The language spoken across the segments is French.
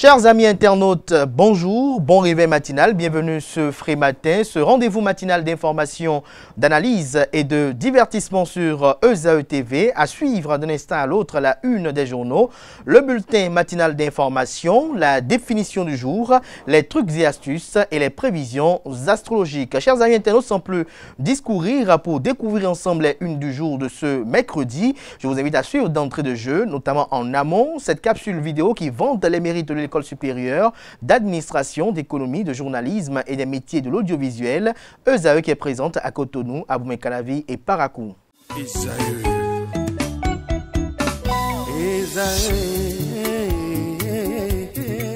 Chers amis internautes, bonjour, bon réveil matinal, bienvenue ce frais matin, ce rendez-vous matinal d'information, d'analyse et de divertissement sur ESAE TV. À suivre d'un instant à l'autre la une des journaux, le bulletin matinal d'information, la définition du jour, les trucs et astuces et les prévisions astrologiques. Chers amis internautes, sans plus discourir, pour découvrir ensemble les unes du jour de ce mercredi, je vous invite à suivre d'entrée de jeu, notamment en amont, cette capsule vidéo qui vante les mérites de l'École supérieure d'administration, d'économie, de journalisme et des métiers de l'audiovisuel, ESAE, qui est présente à Cotonou, à Boumé-Calavi et Parakou.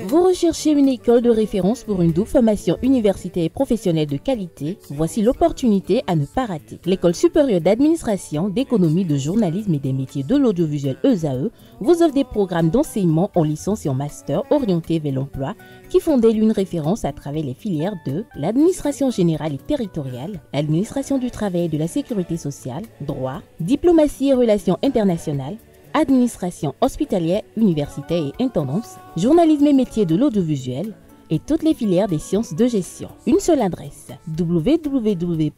Vous recherchez une école de référence pour une double formation universitaire et professionnelle de qualité? Voici l'opportunité à ne pas rater. L'École supérieure d'administration, d'économie, de journalisme et des métiers de l'audiovisuel ESAE vous offre des programmes d'enseignement en licence et en master orientés vers l'emploi qui font d'elle une référence à travers les filières de l'administration générale et territoriale, l'administration du travail et de la sécurité sociale, droit, diplomatie et relations internationales, administration hospitalière, universitaire et intendance, journalisme et métiers de l'audiovisuel et toutes les filières des sciences de gestion. Une seule adresse, www.esae.bj.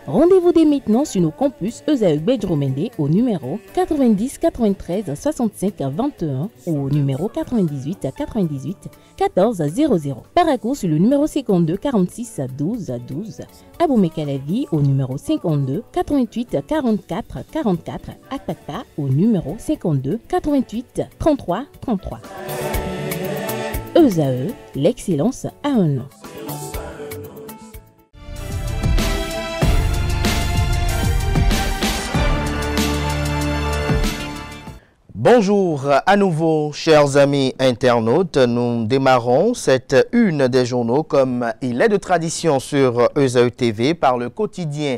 Rendez-vous dès maintenant sur nos campus ESAE Bedjromende au numéro 90 93 65 21 ou au numéro 98 98 14 00. Parakou sur le numéro 52 46 12 12. À Boumé-Calavi au numéro 52 88 44 44. À Kpakpa au numéro 52 88 33 33. ESAE, l'excellence à un nom. Bonjour à nouveau, chers amis internautes. Nous démarrons cette une des journaux comme il est de tradition sur ESAE TV par le quotidien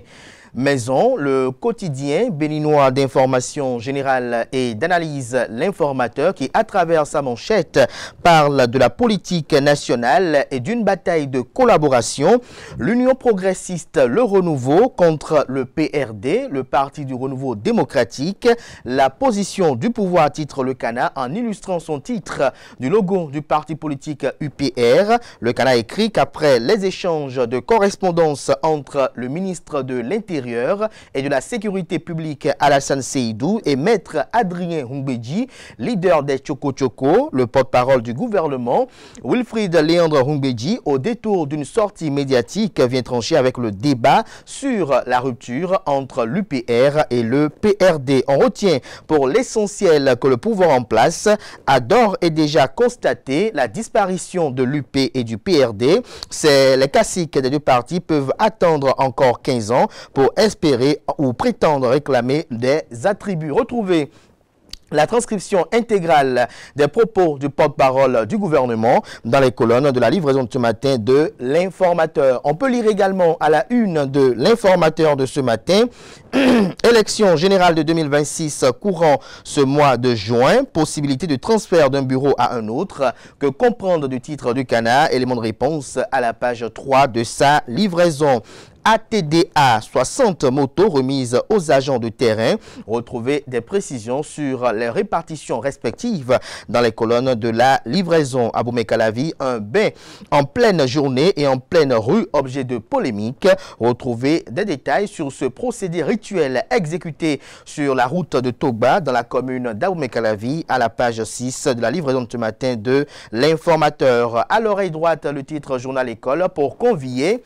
Maison, le quotidien béninois d'information générale et d'analyse L'Informateur qui, à travers sa manchette, parle de la politique nationale et d'une bataille de collaboration. L'Union progressiste Le Renouveau contre le PRD, le Parti du Renouveau démocratique. La position du pouvoir titre le CANA en illustrant son titre du logo du parti politique UPR. Le CANA écrit qu'après les échanges de correspondance entre le ministre de l'Intérieur et de la sécurité publique Alassane Seydou et maître Adrien Humbedji, leader des Tchoko Tchoko, le porte-parole du gouvernement, Wilfried Léandre Humbedji, au détour d'une sortie médiatique, vient trancher avec le débat sur la rupture entre l'UPR et le PRD. On retient pour l'essentiel que le pouvoir en place a d'ores et déjà constaté la disparition de l'UP et du PRD. Les caciques des deux partis peuvent attendre encore 15 ans pour espérer ou prétendre réclamer des attributs. Retrouvez la transcription intégrale des propos du porte-parole du gouvernement dans les colonnes de la livraison de ce matin de L'Informateur. On peut lire également à la une de L'Informateur de ce matin, élection générale de 2026 courant ce mois de juin, possibilité de transfert d'un bureau à un autre, que comprendre du titre du CANA, élément de réponse à la page 3 de sa livraison. ATDA, 60 motos remises aux agents de terrain. Retrouvez des précisions sur les répartitions respectives dans les colonnes de la livraison. À Boumé-Calavi, un bain en pleine journée et en pleine rue, objet de polémique. Retrouvez des détails sur ce procédé rituel exécuté sur la route de Togba dans la commune d'Aboumé-Calavi à la page 6 de la livraison de ce matin de L'Informateur. À l'oreille droite, le titre Journal École pour convier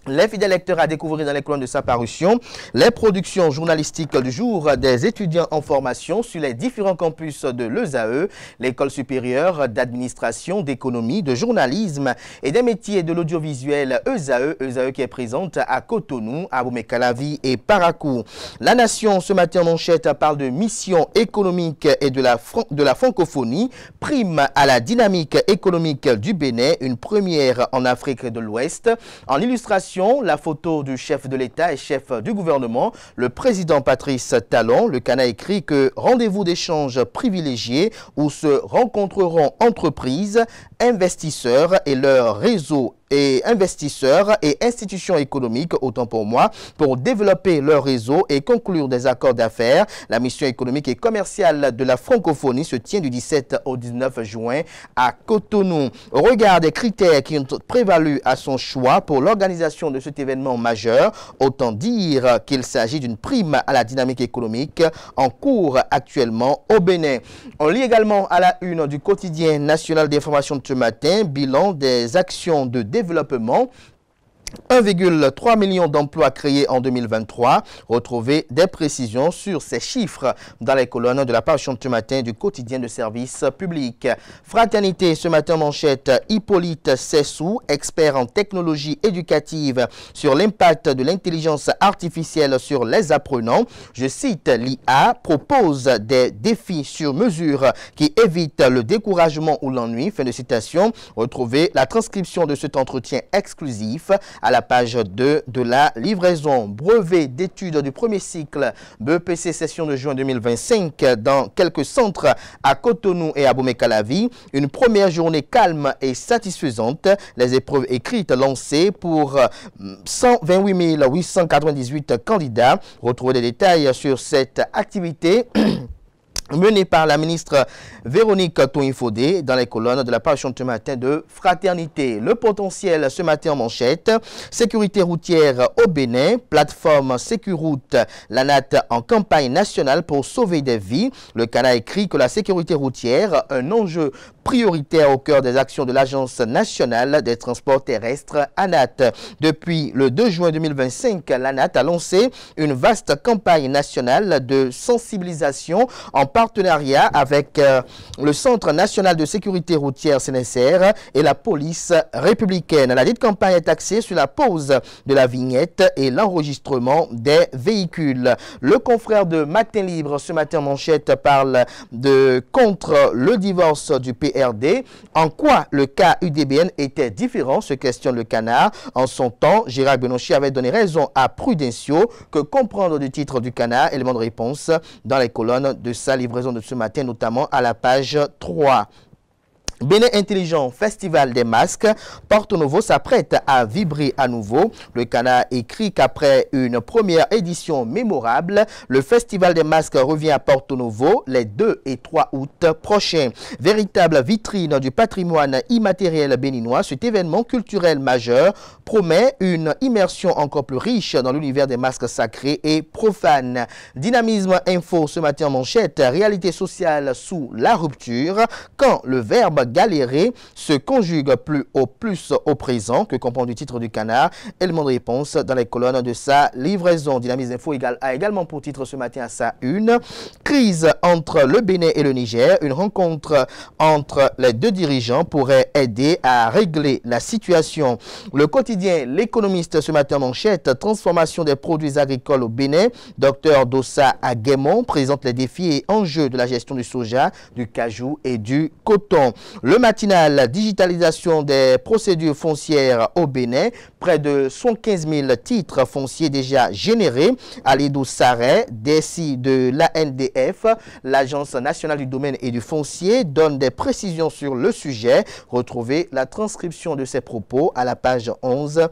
les fidèles lecteurs à découvrir dans les colonnes de sa parution les productions journalistiques du jour des étudiants en formation sur les différents campus de l'ESAE, l'École supérieure d'administration, d'économie, de journalisme et des métiers de l'audiovisuel ESAE qui est présente à Cotonou, à Boumé-Calavi et Parakou. La Nation, ce matin en manchette, parle de mission économique et de la francophonie, prime à la dynamique économique du Bénin, une première en Afrique de l'Ouest. En illustration, la photo du chef de l'État et chef du gouvernement, le président Patrice Talon. Le CANA écrit que rendez-vous d'échange privilégié où se rencontreront entreprises, investisseurs et leurs réseaux et investisseurs et institutions économiques, autant pour moi, pour développer leur réseau et conclure des accords d'affaires. La mission économique et commerciale de la francophonie se tient du 17 au 19 juin à Cotonou. Au regard des critères qui ont prévalu à son choix pour l'organisation de cet événement majeur, autant dire qu'il s'agit d'une prime à la dynamique économique en cours actuellement au Bénin. On lit également à la une du quotidien national d'information de ce matin, bilan des actions de développement. 1,3 million d'emplois créés en 2023. Retrouvez des précisions sur ces chiffres dans les colonnes de la parution de ce matin du quotidien de service public. Fraternité, ce matin manchette, Hippolyte Sessou, expert en technologie éducative sur l'impact de l'intelligence artificielle sur les apprenants. Je cite, l'IA propose des défis sur mesure qui évitent le découragement ou l'ennui. Fin de citation. Retrouvez la transcription de cet entretien exclusif à la page 2 de la livraison. Brevet d'études du premier cycle BEPC session de juin 2025 dans quelques centres à Cotonou et à Bomé-Calavi. Une première journée calme et satisfaisante. Les épreuves écrites lancées pour 128 898 candidats. Retrouvez des détails sur cette activité menée par la ministre Véronique Toinfodé dans les colonnes de la parution de ce matin de Fraternité. Le potentiel ce matin en manchette, sécurité routière au Bénin, plateforme Sécuroute, la NAT en campagne nationale pour sauver des vies. Le CANA écrit que la sécurité routière, un enjeu prioritaire au cœur des actions de l'Agence nationale des transports terrestres ANAT. Depuis le 2 juin 2025, l'ANAT a lancé une vaste campagne nationale de sensibilisation en partenariat avec le Centre national de sécurité routière CNSR et la police républicaine. La dite campagne est axée sur la pose de la vignette et l'enregistrement des véhicules. Le confrère de Matin Libre ce matin manchette parle de contre le divorce du PRD. En quoi le cas UDBN était différent, se questionne le Canard. En son temps, Gérard Benoît avait donné raison à Prudencio. Que comprendre du titre du Canard? Élément de réponse dans les colonnes de sa livraison de ce matin, notamment à la page 3. Bénin Intelligent, Festival des masques, Porto Novo s'apprête à vibrer à nouveau. Le Canard écrit qu'après une première édition mémorable, le Festival des masques revient à Porto Novo les 2 et 3 août prochains. Véritable vitrine du patrimoine immatériel béninois, cet événement culturel majeur promet une immersion encore plus riche dans l'univers des masques sacrés et profanes. Dynamisme Info ce matin en manchette, réalité sociale sous la rupture, quand le verbe galérer se conjugue plus au présent, que comprend du titre du Canard. Élément de réponse dans les colonnes de sa livraison. Dynamisme Info a également pour titre ce matin à sa une. Crise entre le Bénin et le Niger. Une rencontre entre les deux dirigeants pourrait aider à régler la situation. Le quotidien L'Économiste ce matin manchette. Transformation des produits agricoles au Bénin. Dr Dossa Aguemon présente les défis et enjeux de la gestion du soja, du cajou et du coton. Le matinal, digitalisation des procédures foncières au Bénin. Près de 115 000 titres fonciers déjà générés. Alidou Sarret, DSI de l'ANDF, l'Agence nationale du domaine et du foncier, donne des précisions sur le sujet. Retrouvez la transcription de ses propos à la page 11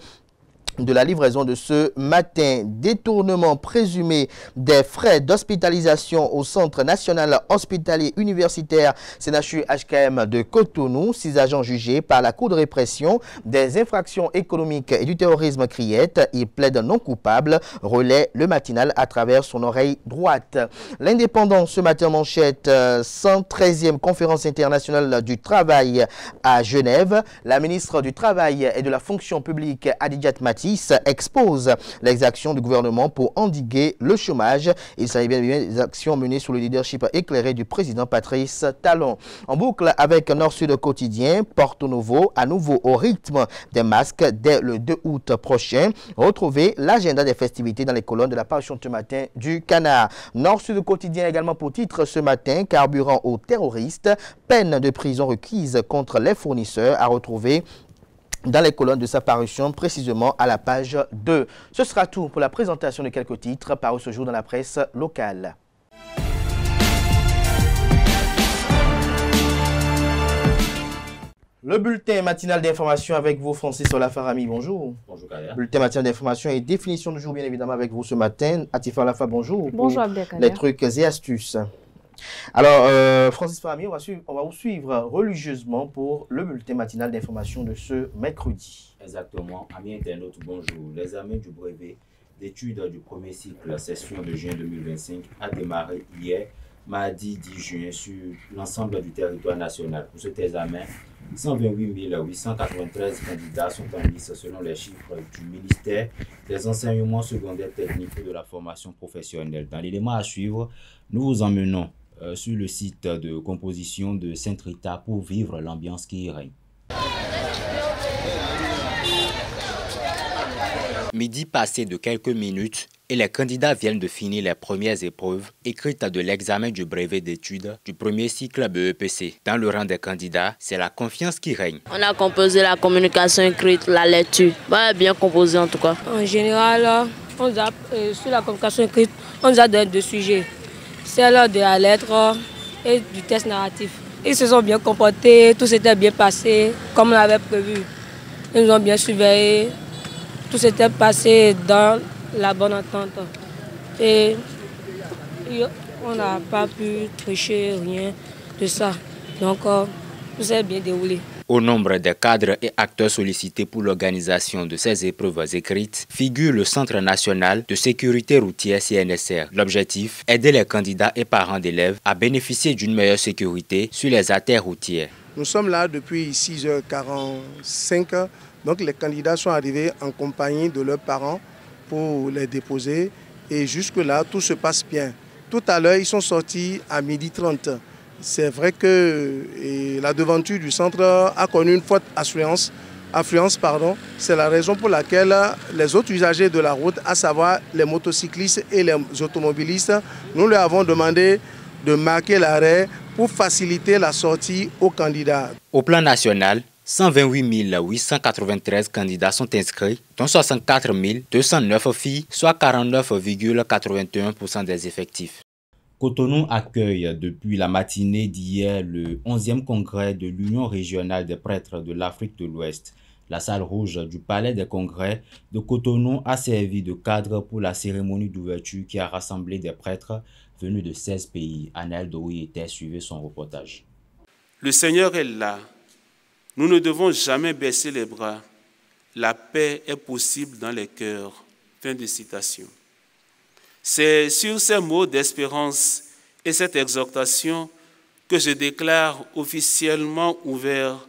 de la livraison de ce matin. Détournement présumé des frais d'hospitalisation au Centre national hospitalier universitaire CNHU-HKM de Cotonou. 6 agents jugés par la Cour de répression des infractions économiques et du terrorisme Criette. Ils plaident non coupables, relaie le matinal à travers son oreille droite. L'Indépendant ce matin manchette, 113e conférence internationale du travail à Genève. La ministre du Travail et de la fonction publique Adidjat Mati expose les actions du gouvernement pour endiguer le chômage. Il s'agit bien des actions menées sous le leadership éclairé du président Patrice Talon. En boucle avec Nord-Sud Quotidien, Porto Novo à nouveau au rythme des masques dès le 2 août prochain. Retrouvez l'agenda des festivités dans les colonnes de la parution de ce matin du Canard. Nord-Sud Quotidien également pour titre ce matin, carburant aux terroristes, peine de prison requise contre les fournisseurs, à retrouver dans les colonnes de sa parution, précisément à la page 2. Ce sera tout pour la présentation de quelques titres parus ce jour dans la presse locale. Le bulletin matinal d'information avec vous, Francis Olafarami, bonjour. Bonjour, Kaya. Bulletin matinal d'information et définition du jour, bien évidemment, avec vous ce matin. Atifa Olafa, bonjour. Bonjour, Abdelkader. Les trucs et astuces. Alors, Francis Farami, on va vous suivre religieusement pour le bulletin matinal d'information de ce mercredi. Exactement. Amis internautes, bonjour. L'examen du brevet d'études du premier cycle session de juin 2025 a démarré hier, mardi 10 juin, sur l'ensemble du territoire national. Pour cet examen, 128 893 candidats sont en lice selon les chiffres du ministère des enseignements secondaires techniques et de la formation professionnelle. Dans l'élément à suivre, nous vous emmenons sur le site de composition de Sainte-Rita pour vivre l'ambiance qui y règne. Midi passé de quelques minutes et les candidats viennent de finir les premières épreuves écrites de l'examen du brevet d'études du premier cycle BEPC. Dans le rang des candidats, c'est la confiance qui règne. On a composé la communication écrite, la lecture. Bien composé en tout cas. En général, sur la communication écrite, on nous a donné deux sujets. Celle de la lettre et du test narratif. Ils se sont bien comportés, tout s'était bien passé comme on l'avait prévu. Ils nous ont bien surveillés, tout s'était passé dans la bonne entente. Et on n'a pas pu tricher, rien de ça. Donc, tout s'est bien déroulé. Au nombre des cadres et acteurs sollicités pour l'organisation de ces épreuves écrites figure le Centre national de sécurité routière CNSR. L'objectif, aider les candidats et parents d'élèves à bénéficier d'une meilleure sécurité sur les artères routières. Nous sommes là depuis 6h45, donc les candidats sont arrivés en compagnie de leurs parents pour les déposer et jusque-là tout se passe bien. Tout à l'heure ils sont sortis à 12h30. C'est vrai que la devanture du centre a connu une forte affluence. C'est la raison pour laquelle les autres usagers de la route, à savoir les motocyclistes et les automobilistes, nous leur avons demandé de marquer l'arrêt pour faciliter la sortie aux candidats. Au plan national, 128 893 candidats sont inscrits, dont 64 209 filles, soit 49,81% des effectifs. Cotonou accueille depuis la matinée d'hier le 11e congrès de l'Union régionale des prêtres de l'Afrique de l'Ouest. La salle rouge du palais des congrès de Cotonou a servi de cadre pour la cérémonie d'ouverture qui a rassemblé des prêtres venus de 16 pays. Anaël Doui était suivi son reportage. Le Seigneur est là. Nous ne devons jamais baisser les bras. La paix est possible dans les cœurs. Fin de citation. C'est sur ces mots d'espérance et cette exhortation que je déclare officiellement ouvert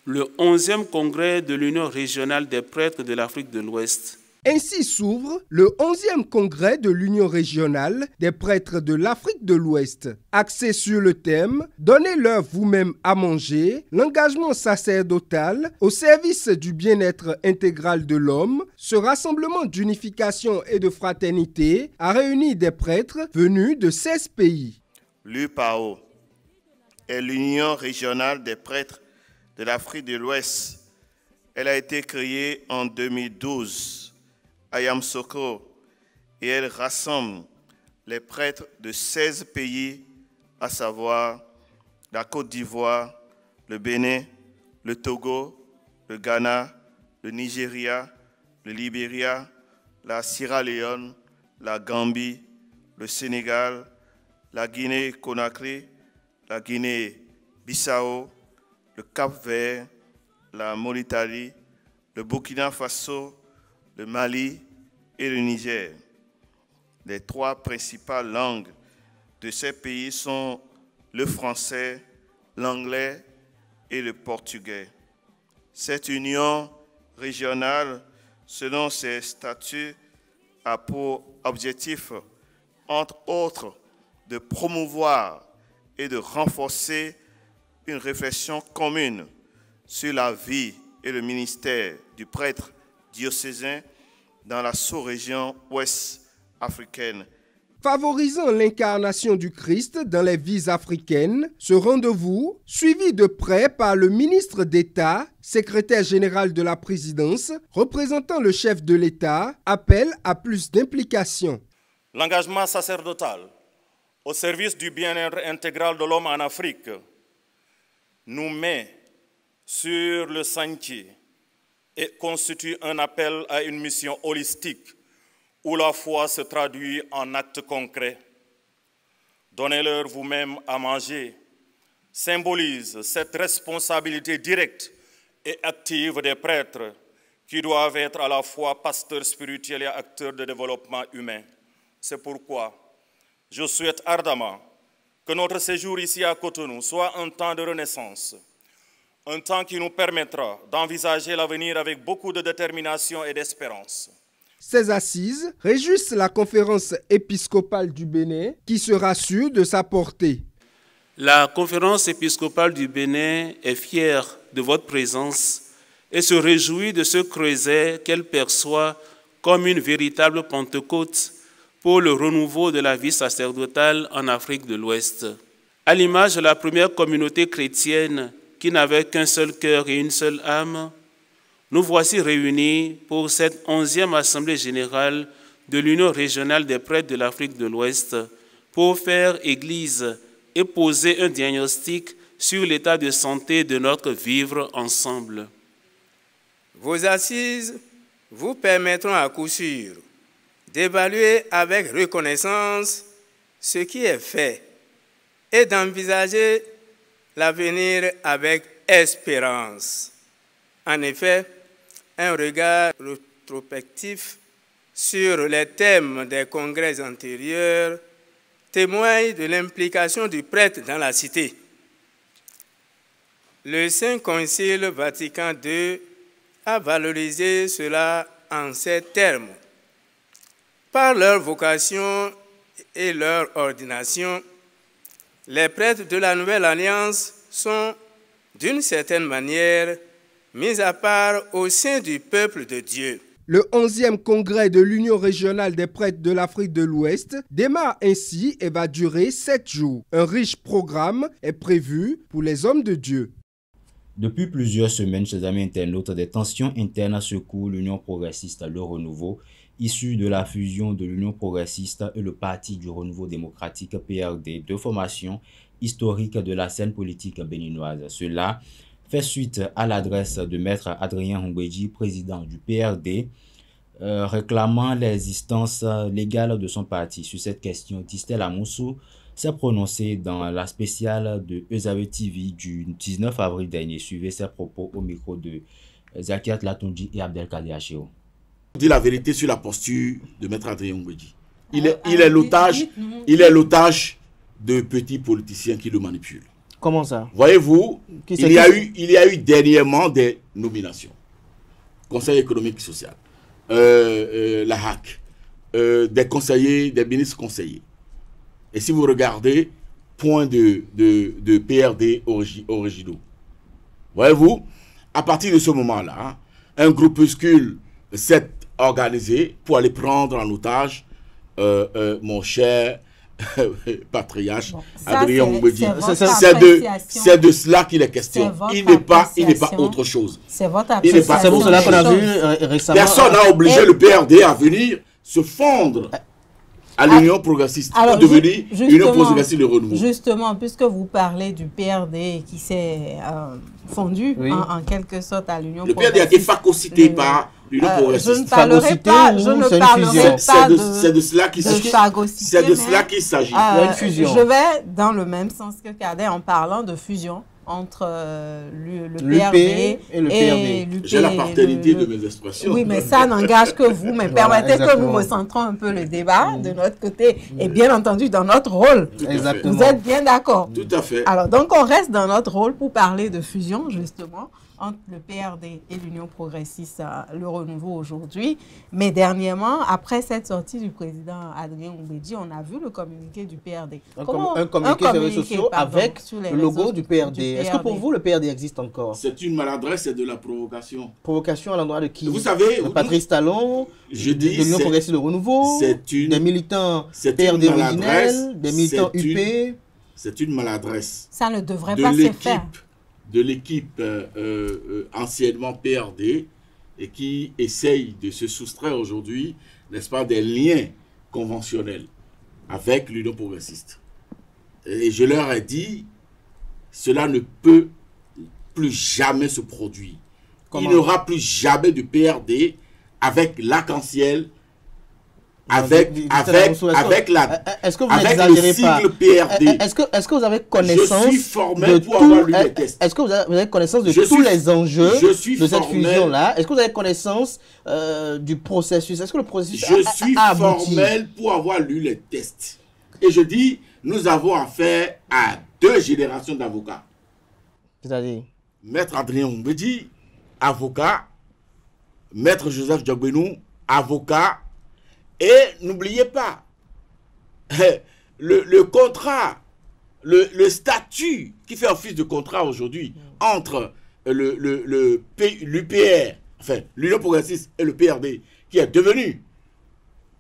le 11e congrès de l'Union régionale des prêtres de l'Afrique de l'Ouest. Ainsi s'ouvre le 11e congrès de l'Union régionale des prêtres de l'Afrique de l'Ouest. Axé sur le thème « Donnez-leur vous-même à manger », l'engagement sacerdotal au service du bien-être intégral de l'homme, ce rassemblement d'unification et de fraternité a réuni des prêtres venus de 16 pays. L'UPAO est l'Union régionale des prêtres de l'Afrique de l'Ouest. Elle a été créée en 2012. À Yamoussoukro, et elle rassemble les prêtres de 16 pays, à savoir la Côte d'Ivoire, le Bénin, le Togo, le Ghana, le Nigeria, le Libéria, la Sierra Leone, la Gambie, le Sénégal, la Guinée-Conakry, la Guinée-Bissau, le Cap-Vert, la Mauritanie, le Burkina Faso, le Mali et le Niger. Les trois principales langues de ces pays sont le français, l'anglais et le portugais. Cette union régionale, selon ses statuts, a pour objectif, entre autres, de promouvoir et de renforcer une réflexion commune sur la vie et le ministère du prêtre diocésain dans la sous-région ouest africaine. Favorisant l'incarnation du Christ dans les vies africaines, ce rendez-vous, suivi de près par le ministre d'État, secrétaire général de la présidence, représentant le chef de l'État, appelle à plus d'implication. L'engagement sacerdotal au service du bien-être intégral de l'homme en Afrique nous met sur le sentier et constitue un appel à une mission holistique où la foi se traduit en actes concrets. Donnez-leur vous-même à manger symbolise cette responsabilité directe et active des prêtres qui doivent être à la fois pasteurs spirituels et acteurs de développement humain. C'est pourquoi je souhaite ardemment que notre séjour ici à Cotonou soit un temps de renaissance, un temps qui nous permettra d'envisager l'avenir avec beaucoup de détermination et d'espérance. Ces assises réjouissent la conférence épiscopale du Bénin qui sera sûre de sa portée. La conférence épiscopale du Bénin est fière de votre présence et se réjouit de ce creuset qu'elle perçoit comme une véritable Pentecôte pour le renouveau de la vie sacerdotale en Afrique de l'Ouest. À l'image de la première communauté chrétienne qui n'avait qu'un seul cœur et une seule âme, nous voici réunis pour cette 11e Assemblée générale de l'Union régionale des prêtres de l'Afrique de l'Ouest pour faire Église et poser un diagnostic sur l'état de santé de notre vivre ensemble. Vos assises vous permettront à coup sûr d'évaluer avec reconnaissance ce qui est fait et d'envisager l'avenir avec espérance. En effet, un regard rétrospectif sur les thèmes des congrès antérieurs témoigne de l'implication du prêtre dans la cité. Le Saint Concile Vatican II a valorisé cela en ces termes. Par leur vocation et leur ordination, les prêtres de la Nouvelle Alliance sont, d'une certaine manière, mis à part au sein du peuple de Dieu. Le 11e congrès de l'Union régionale des prêtres de l'Afrique de l'Ouest démarre ainsi et va durer 7 jours. Un riche programme est prévu pour les hommes de Dieu. Depuis plusieurs semaines, chers amis internautes, des tensions internes secouent l'Union progressiste Le Renouveau, issue de la fusion de l'Union progressiste et le Parti du Renouveau démocratique PRD, deux formations historiques de la scène politique béninoise. Cela fait suite à l'adresse de Maître Adrien Ngwedji, président du PRD, réclamant l'existence légale de son parti. Sur cette question, Tistel Amoussou s'est prononcé dans la spéciale de Ezawe TV du 19 avril dernier. Suivez ses propos au micro de Zakiat Latonji et Abdelkader Achéo. Dit la vérité sur la posture de Maître Adrien Ngwedji. Il est l'otage de petits politiciens qui le manipulent. Comment ça? Voyez-vous, il y a eu dernièrement des nominations. Conseil économique et social, la HAC, des conseillers, des ministres conseillers. Et si vous regardez, point de PRD originaux. Voyez-vous, à partir de ce moment-là, un groupuscule s'est organisé pour aller prendre en otage mon cher patriarche Adrien Ngwedji. C'est de cela qu'il est question. Il n'est pas autre chose. C'est votre appréciation. C'est pour cela qu'on a vu récemment. Personne n'a obligé le PRD à venir se fondre à l'Union progressiste pour devenir l'Union progressiste de renouveau. Justement, puisque vous parlez du PRD qui s'est fondu en quelque sorte à l'Union progressiste. Le PRD a été phagocyté par l'Union progressiste. Je ne parlerai pas c'est de cela qu'il s'agit. Je vais dans le même sens que Cadet en parlant de fusion entre le PRD et le PRD. J'ai la paternité de mes expressions. Oui, mais ça n'engage que vous. Mais permettez que nous recentrons un peu le débat de notre côté et bien entendu dans notre rôle. Vous êtes bien d'accord? Tout à fait. Alors, donc on reste dans notre rôle pour parler de fusion, justement, entre le PRD et l'Union progressiste, Le Renouveau aujourd'hui. Mais dernièrement, après cette sortie du président Adrien Ngwedji, on a vu le communiqué du PRD. Un communiqué sur les réseaux sociaux avec le logo du PRD. Est-ce que pour vous, le PRD existe encore? C'est une maladresse et de la provocation. Provocation à l'endroit de qui? Vous savez, Patrice Talon, de l'Union progressiste Le Renouveau, des militants PRD originels, des militants UP. C'est une maladresse. Ça ne devrait pas se faire. De l'équipe anciennement PRD et qui essaye de se soustraire aujourd'hui, n'est-ce pas, des liens conventionnels avec l'Union progressiste. Et je leur ai dit, cela ne peut plus jamais se produire. Il n'y aura plus jamais de PRD avec l'arc-en-ciel, avec le sigle PRD. Est-ce que vous avez connaissance je suis formel pour avoir lu les tests. Est-ce que vous avez connaissance de tous les enjeux de cette fusion-là? Est-ce que vous avez connaissance du processus? Est-ce que le processus Je suis formel pour avoir lu les tests. Et je dis, nous avons affaire à 2 générations d'avocats. C'est-à-dire Maître Adrien Oumbedi, avocat. Maître Joseph Diogbenou, avocat. Et n'oubliez pas, le contrat, le statut qui fait office de contrat aujourd'hui entre l'UPR, enfin l'Union progressiste et le PRD, qui est devenu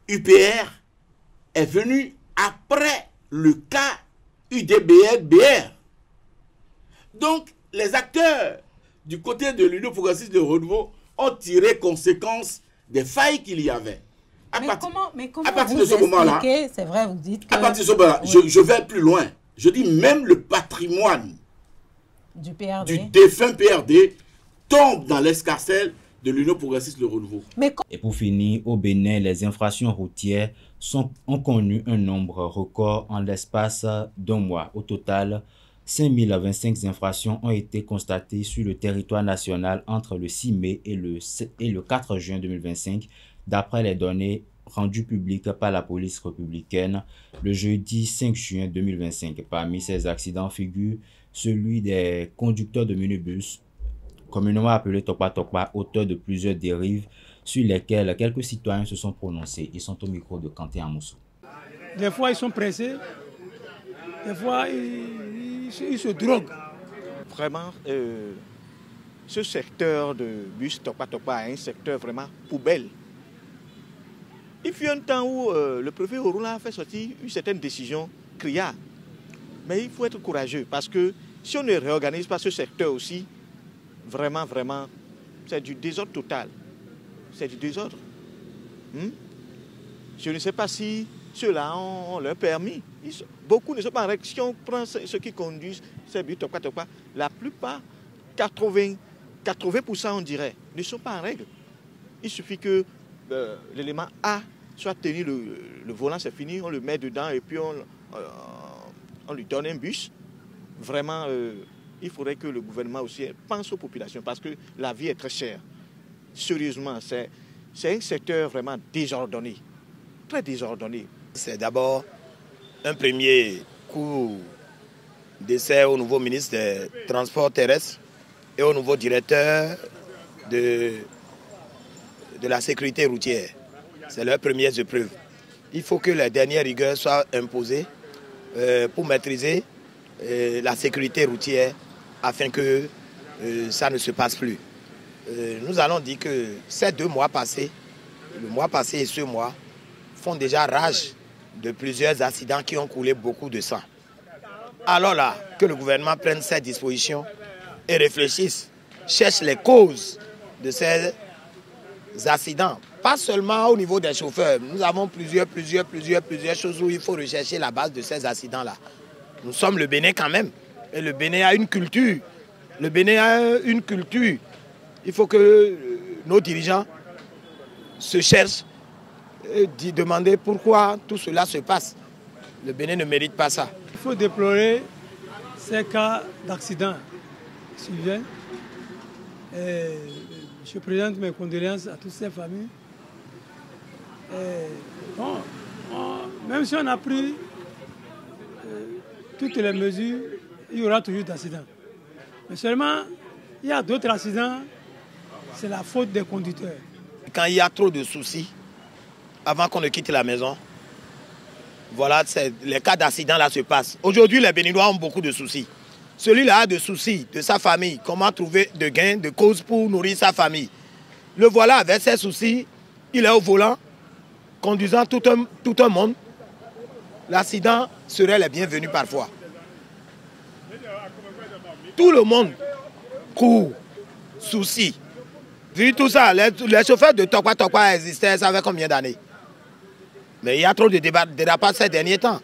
UPR, est venu après le cas UDBL-BR. Donc, les acteurs du côté de l'Union progressiste de renouveau ont tiré conséquence des failles qu'il y avait. Mais comment à partir vous de ce moment-là, c'est vrai, vous dites que... À partir de ce moment-là, je vais plus loin. Je dis même le patrimoine du PRD, du défunt PRD, tombe dans l'escarcelle de l'Union progressiste Le Renouveau. Et pour finir, au Bénin, les infractions routières ont connu un nombre record en l'espace d'un mois. Au total, 5025 infractions ont été constatées sur le territoire national entre le 6 mai et le 4 juin 2025, d'après les données rendues publiques par la police républicaine le jeudi 5 juin 2025. Parmi ces accidents figure celui des conducteurs de minibus, communément appelés Tokpa, auteurs de plusieurs dérives sur lesquelles quelques citoyens se sont prononcés. Ils sont au micro de Kanté Amoussou. Des fois, ils sont pressés. Des fois, ils se droguent. Vraiment, ce secteur de bus Tokpa est un secteur vraiment poubelle. Il fut un temps où le préfet Orula a fait sortir une certaine décision criarde. Mais il faut être courageux parce que si on ne réorganise pas ce secteur aussi, vraiment, c'est du désordre total. C'est du désordre. Je ne sais pas si ceux-là ont leur permis. Beaucoup ne sont pas en règle. Si on prend ceux qui conduisent ces bus Tokpa, la plupart, 80% on dirait, ne sont pas en règle. Il suffit que l'élément A soit tenu le volant, c'est fini, on le met dedans et puis on lui donne un bus. Vraiment, il faudrait que le gouvernement aussi pense aux populations parce que la vie est très chère. Sérieusement, c'est un secteur vraiment désordonné, très désordonné. C'est d'abord un premier coup d'essai au nouveau ministre des Transports terrestres et au nouveau directeur de la sécurité routière. C'est leurs premières épreuves. Il faut que les dernières rigueurs soient imposées pour maîtriser la sécurité routière afin que ça ne se passe plus. Nous allons dire que ces 2 mois passés, le mois passé et ce mois, font déjà rage de plusieurs accidents qui ont coulé beaucoup de sang. Alors là, que le gouvernement prenne ces dispositions et réfléchisse, cherche les causes de ces accidents. Pas seulement au niveau des chauffeurs. Nous avons plusieurs choses où il faut rechercher la base de ces accidents-là. Nous sommes le Bénin quand même. Et le Bénin a une culture. Le Bénin a une culture. Il faut que nos dirigeants se cherchent et demander pourquoi tout cela se passe. Le Bénin ne mérite pas ça. Il faut déplorer ces cas d'accident. Sylvain, je présente mes condoléances à toutes ces familles. Même si on a pris toutes les mesures, il y aura toujours d'accidents. Mais seulement, il y a d'autres accidents, c'est la faute des conducteurs. Quand il y a trop de soucis, avant qu'on ne quitte la maison, voilà, les cas d'accident là se passent. Aujourd'hui, les Béninois ont beaucoup de soucis. Celui-là a des soucis de sa famille, comment trouver de gains, de causes pour nourrir sa famille. Le voilà avec ses soucis, il est au volant, conduisant tout un monde. L'accident serait le bienvenu parfois. Tout le monde court, souci. Vu tout ça, les chauffeurs de Tokpa existaient, ça fait combien d'années? Mais il y a trop de dérapage ces derniers temps.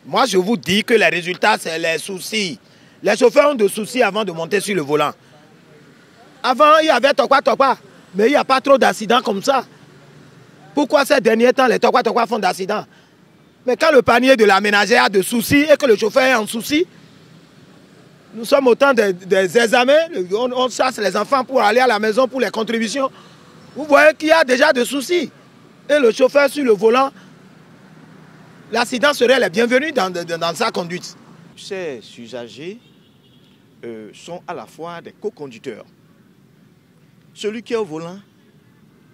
Moi, je vous dis que les résultats, c'est les soucis. Les chauffeurs ont des soucis avant de monter sur le volant. Avant, il y avait tokwa, mais il n'y a pas trop d'accidents comme ça. Pourquoi ces derniers temps, les tokwa font d'accidents? Mais quand le panier de la ménagère a de soucis et que le chauffeur est en souci, nous sommes au temps des examens, on chasse les enfants pour aller à la maison pour les contributions. Vous voyez qu'il y a déjà des soucis. Et le chauffeur sur le volant, l'accident serait le bienvenu dans sa conduite. Ces usagers sont à la fois des co-conducteurs. Celui qui est au volant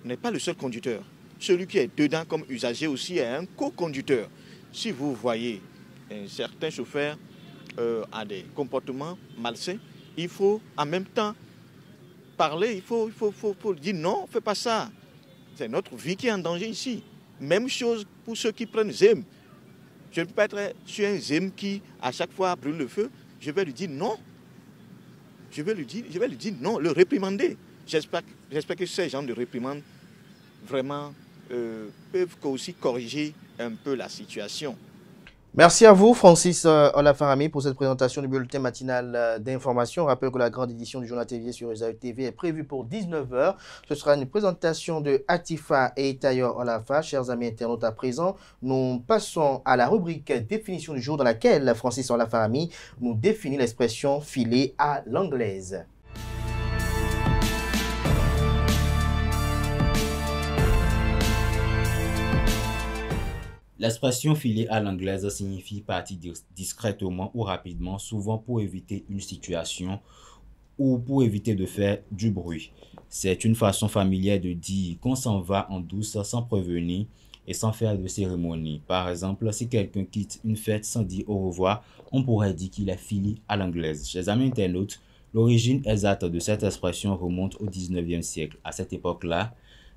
n'est pas le seul conducteur. Celui qui est dedans comme usager aussi est un co-conducteur. Si vous voyez certains chauffeurs a des comportements malsains, il faut en même temps parler, il faut dire non, fais pas ça. C'est notre vie qui est en danger ici. Même chose pour ceux qui prennent ZEM. Je ne peux pas être sur un ZEM qui à chaque fois brûle le feu. Je vais lui dire non. Je vais lui dire non, le réprimander. J'espère que ces gens de réprimande vraiment peuvent aussi corriger un peu la situation. Merci à vous, Francis Olafarami, pour cette présentation du bulletin matinal d'information. Je rappelle que la grande édition du journal télévisé sur ESA TV est prévue pour 19 h. Ce sera une présentation de Atifa et Tayo Olafa. Chers amis internautes, à présent, nous passons à la rubrique définition du jour dans laquelle Francis Olafarami nous définit l'expression filer à l'anglaise. L'expression filer à l'anglaise signifie partir discrètement ou rapidement, souvent pour éviter une situation ou pour éviter de faire du bruit. C'est une façon familière de dire qu'on s'en va en douce sans prévenir et sans faire de cérémonie. Par exemple, si quelqu'un quitte une fête sans dire au revoir, on pourrait dire qu'il est filé à l'anglaise. Chers amis internautes, l'origine exacte de cette expression remonte au 19e siècle. À cette époque-là,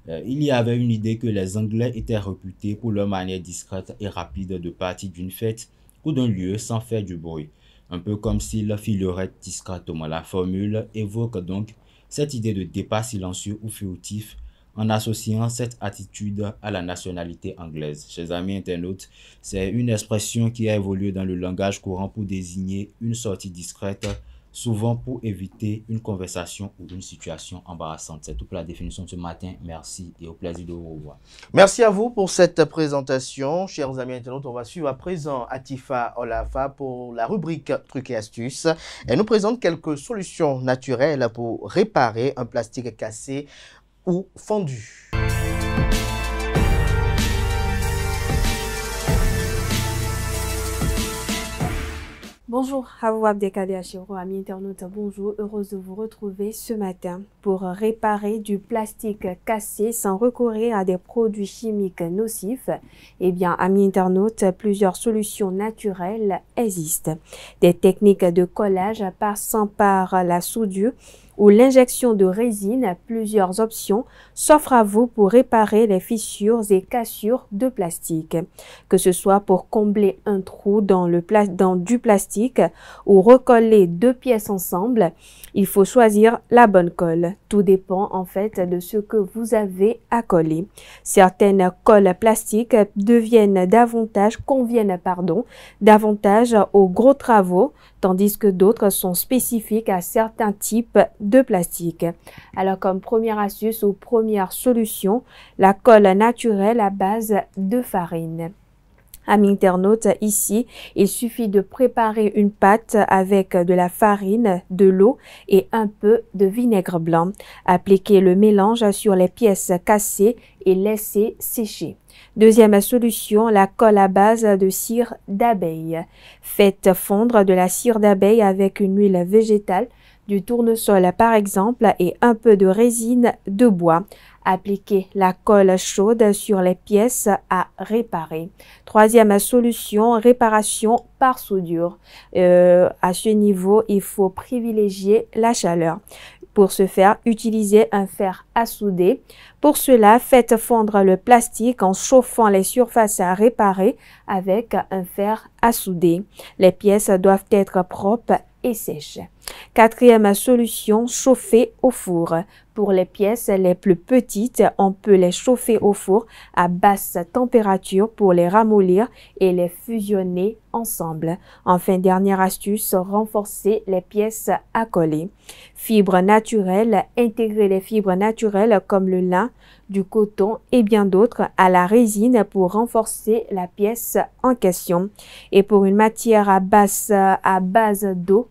il y avait une idée que les Anglais étaient réputés pour leur manière discrète et rapide de partir d'une fête ou d'un lieu sans faire du bruit, un peu comme s'ils fileraient discrètement. La formule évoque donc cette idée de départ silencieux ou furtif en associant cette attitude à la nationalité anglaise. Chers amis internautes, c'est une expression qui a évolué dans le langage courant pour désigner une sortie discrète, souvent pour éviter une conversation ou une situation embarrassante. C'est tout pour la définition de ce matin. Merci et au plaisir de vous revoir. Merci à vous pour cette présentation. Chers amis internautes, on va suivre à présent Atifa Olafa pour la rubrique Trucs et astuces. Elle nous présente quelques solutions naturelles pour réparer un plastique cassé ou fendu. Bonjour, Hawa Abdelkader Achiro, amis internautes, bonjour, heureuse de vous retrouver ce matin pour réparer du plastique cassé sans recourir à des produits chimiques nocifs. Eh bien, amis internautes, plusieurs solutions naturelles existent. Des techniques de collage passant par la soudure ou l'injection de résine, plusieurs options s'offrent à vous pour réparer les fissures et cassures de plastique. Que ce soit pour combler un trou dans du plastique ou recoller deux pièces ensemble, il faut choisir la bonne colle. Tout dépend en fait de ce que vous avez à coller. Certaines colles plastiques conviennent davantage aux gros travaux, tandis que d'autres sont spécifiques à certains types de plastique. Alors comme première astuce ou première solution, la colle naturelle à base de farine. Amis internautes, ici, il suffit de préparer une pâte avec de la farine, de l'eau et un peu de vinaigre blanc. Appliquez le mélange sur les pièces cassées et laissez sécher. Deuxième solution, la colle à base de cire d'abeille. Faites fondre de la cire d'abeille avec une huile végétale, du tournesol par exemple et un peu de résine de bois. Appliquez la colle chaude sur les pièces à réparer. Troisième solution, réparation par soudure. À ce niveau, il faut privilégier la chaleur. Pour ce faire, utilisez un fer à souder. Pour cela, faites fondre le plastique en chauffant les surfaces à réparer avec un fer à souder. Les pièces doivent être propres et sèches. Quatrième solution, chauffer au four. Pour les pièces les plus petites, on peut les chauffer au four à basse température pour les ramollir et les fusionner ensemble. Enfin, dernière astuce, renforcer les pièces à coller. Fibres naturelles, intégrer les fibres naturelles comme le lin, du coton et bien d'autres à la résine pour renforcer la pièce en question. Et pour une matière à base d'eau,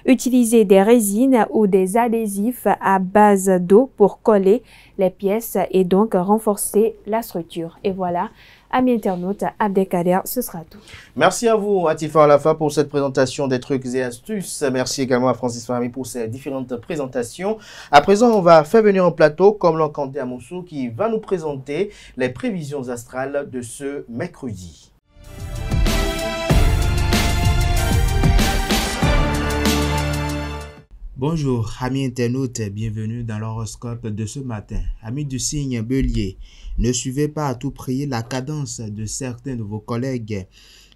utilisez des résines ou des adhésifs à base d'eau pour coller les pièces et donc renforcer la structure. Et voilà, amis internautes, Abdelkader, ce sera tout. Merci à vous, Atifa Alafa, pour cette présentation des trucs et astuces. Merci également à Francis Fahmi pour ces différentes présentations. À présent, on va faire venir en plateau, comme l'Encanté Amoussou, qui va nous présenter les prévisions astrales de ce mercredi. Bonjour, amis internautes, bienvenue dans l'horoscope de ce matin. Amis du signe Bélier, ne suivez pas à tout prix la cadence de certains de vos collègues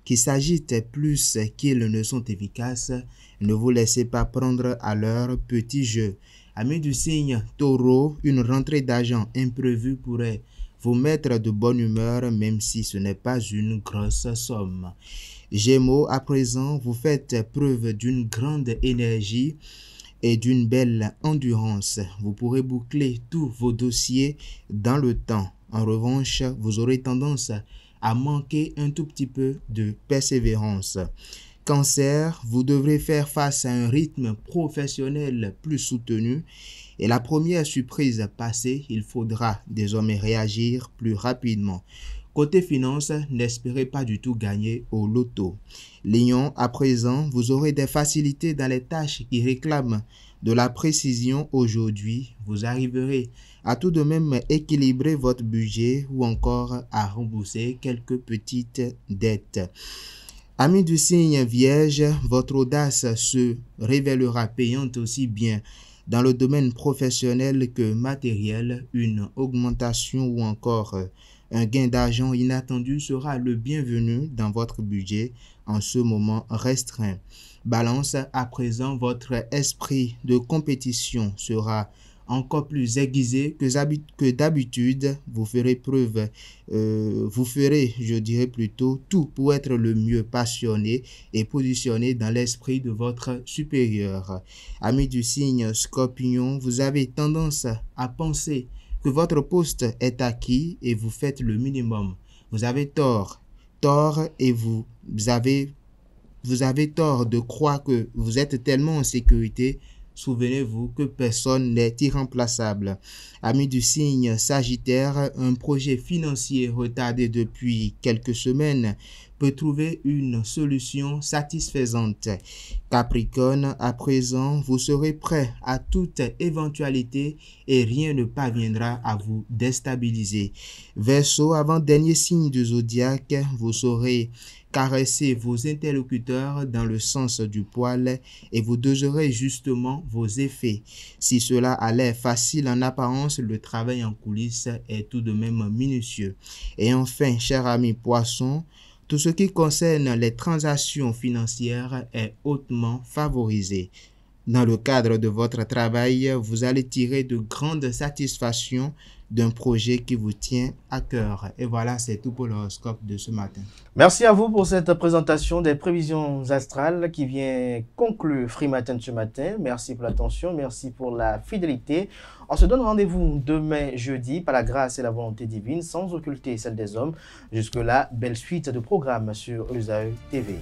qui s'agitent plus qu'ils ne sont efficaces. Ne vous laissez pas prendre à leur petit jeu. Amis du signe Taureau, une rentrée d'argent imprévue pourrait vous mettre de bonne humeur même si ce n'est pas une grosse somme. Gémeaux, à présent, vous faites preuve d'une grande énergie et d'une belle endurance. Vous pourrez boucler tous vos dossiers dans le temps. En revanche, vous aurez tendance à manquer un tout petit peu de persévérance. Cancer, vous devrez faire face à un rythme professionnel plus soutenu. Et la première surprise passée, il faudra désormais réagir plus rapidement. Côté finance, n'espérez pas du tout gagner au loto. Lion, à présent, vous aurez des facilités dans les tâches qui réclament de la précision aujourd'hui. Vous arriverez à tout de même équilibrer votre budget ou encore à rembourser quelques petites dettes. Amis du signe Vierge, votre audace se révélera payante aussi bien dans le domaine professionnel que matériel. Une augmentation ou encore un gain d'argent inattendu sera le bienvenu dans votre budget en ce moment restreint. Balance, à présent, votre esprit de compétition sera encore plus aiguisé que d'habitude. Vous ferez je dirais plutôt, tout pour être le mieux passionné et positionné dans l'esprit de votre supérieur. Amis du signe Scorpion, vous avez tendance à penser que votre poste est acquis et vous faites le minimum. Vous avez tort et vous avez tort de croire que vous êtes tellement en sécurité. Souvenez-vous que personne n'est irremplaçable. Amis du signe Sagittaire, un projet financier retardé depuis quelques semaines peut trouver une solution satisfaisante. Capricorne, à présent, vous serez prêt à toute éventualité et rien ne parviendra à vous déstabiliser. Verseau, avant-dernier signe du zodiaque, vous saurez caresser vos interlocuteurs dans le sens du poil et vous doserez justement vos effets. Si cela a l'air facile en apparence, le travail en coulisses est tout de même minutieux. Et enfin, cher ami Poisson, tout ce qui concerne les transactions financières est hautement favorisé. Dans le cadre de votre travail, vous allez tirer de grandes satisfactions d'un projet qui vous tient à cœur. Et voilà, c'est tout pour l'horoscope de ce matin. Merci à vous pour cette présentation des prévisions astrales qui vient conclure Free Matin ce matin. Merci pour l'attention, merci pour la fidélité. On se donne rendez-vous demain jeudi par la grâce et la volonté divine sans occulter celle des hommes. Jusque-là, belle suite de programmes sur ESAE TV.